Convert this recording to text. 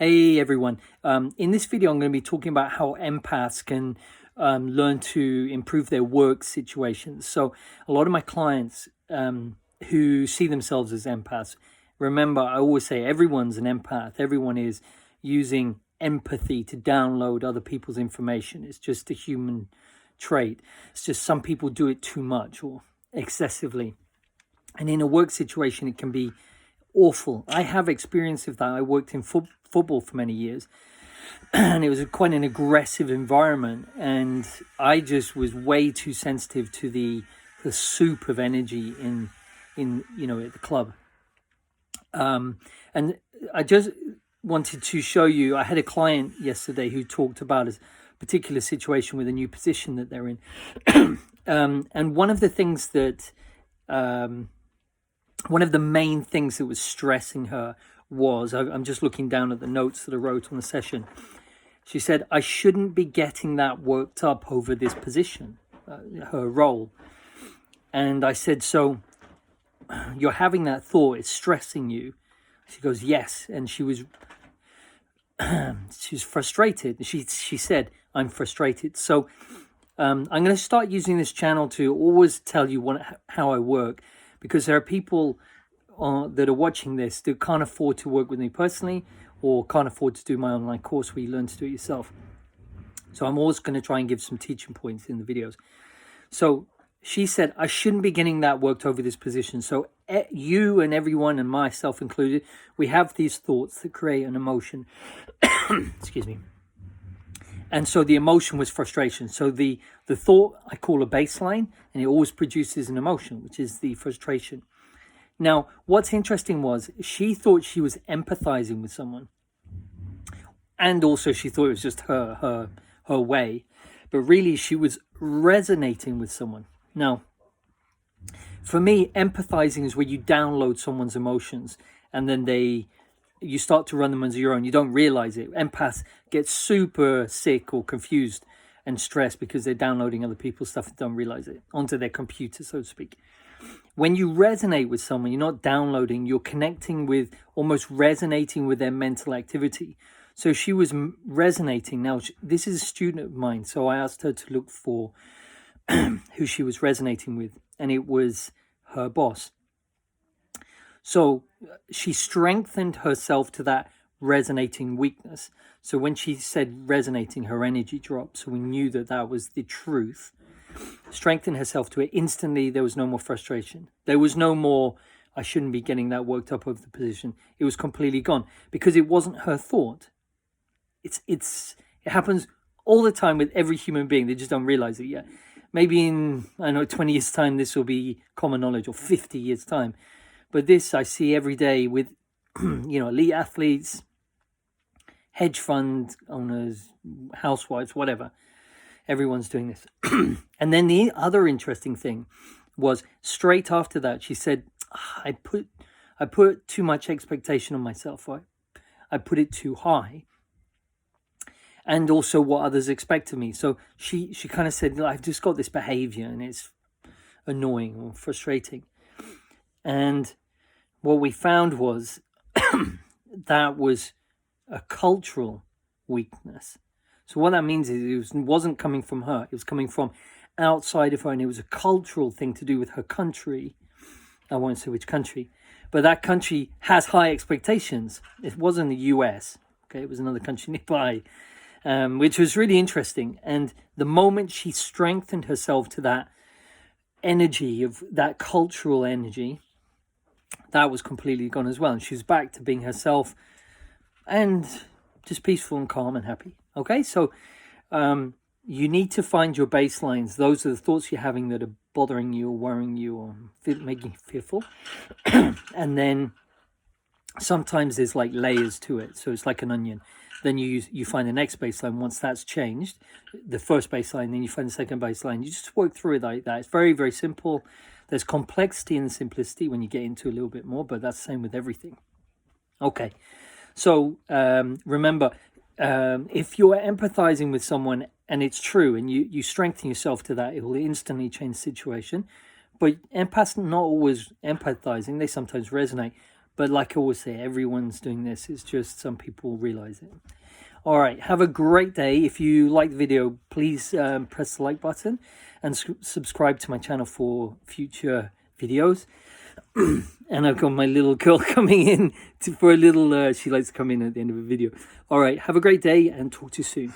Hey everyone, in this video I'm going to be talking about how empaths can learn to improve their work situations. So a lot of my clients who see themselves as empaths, remember I always say everyone's an empath. Everyone is using empathy to download other people's information. It's just a human trait. It's just some people do it too much or excessively. And in a work situation it can be awful. I have experience of that. I worked in football for many years and it was quite an aggressive environment, and I just was way too sensitive to the soup of energy in at the club. And I just wanted to show you, I had a client yesterday who talked about a particular situation with a new position that they're in. And one of the things that one of the main things that was stressing her was, I'm just looking down at the notes that I wrote on the session. She said, I shouldn't be getting that worked up over this position, her role. And I said, so you're having that thought, it's stressing you. She goes, yes. And she was frustrated. She said, I'm frustrated. So I'm going to start using this channel to always tell you how I work, because there are people that are watching this that can't afford to work with me personally or can't afford to do my online course where you learn to do it yourself. So I'm always going to try and give some teaching points in the videos. So she said, I shouldn't be getting that worked over this position. So you and everyone, and myself included, we have these thoughts that create an emotion. Excuse me. And so the emotion was frustration. So the thought I call a baseline, and it always produces an emotion, which is the frustration. Now, what's interesting was she thought she was empathizing with someone. And also she thought it was just her way. But really she was resonating with someone. Now, for me, empathizing is where you download someone's emotions and then you start to run them as your own. You don't realize it. Empaths get super sick or confused and stressed because they're downloading other people's stuff and don't realize it onto their computer, so to speak. When you resonate with someone, you're not downloading, you're connecting with, almost resonating with their mental activity. So she was resonating. Now, this is a student of mine, so I asked her to look for who she was resonating with, and it was her boss. So she strengthened herself to that resonating weakness. So when she said resonating, her energy dropped. So we knew that that was the truth. Strengthened herself to it. Instantly, there was no more frustration. There was no more, I shouldn't be getting that worked up over the position. It was completely gone because it wasn't her thought. It happens all the time with every human being. They just don't realize it yet. Maybe in, 20 years' time, this will be common knowledge, or 50 years' time. But this I see every day with, elite athletes, hedge fund owners, housewives, whatever. Everyone's doing this. And then the other interesting thing was straight after that, she said, I put too much expectation on myself. I put it too high. And also what others expect of me. So she kind of said, I've just got this behavior and it's annoying or frustrating. And what we found was that was a cultural weakness. So what that means is it wasn't coming from her. It was coming from outside of her, and it was a cultural thing to do with her country. I won't say which country, but that country has high expectations. It wasn't the US. Okay, it was another country nearby, which was really interesting. And the moment she strengthened herself to that energy, of that cultural energy, that was completely gone as well. And she was back to being herself and just peaceful and calm and happy. Okay, so you need to find your baselines. Those are the thoughts you're having that are bothering you or worrying you or making you fearful. And then sometimes there's like layers to it. So it's like an onion. Then you find the next baseline. Once that's changed, the first baseline, then you find the second baseline. You just work through it like that. It's very, very simple. There's complexity in the simplicity when you get into a little bit more, but that's the same with everything. Okay, so remember, if you're empathizing with someone and it's true and you strengthen yourself to that, it will instantly change the situation. But empaths not always empathizing, they sometimes resonate. But like I always say, everyone's doing this. It's just some people realize it. All right, have a great day. If you like the video, please press the like button and subscribe to my channel for future videos. And I've got my little girl coming in for a little, she likes to come in at the end of a video. All right, have a great day and talk to you soon.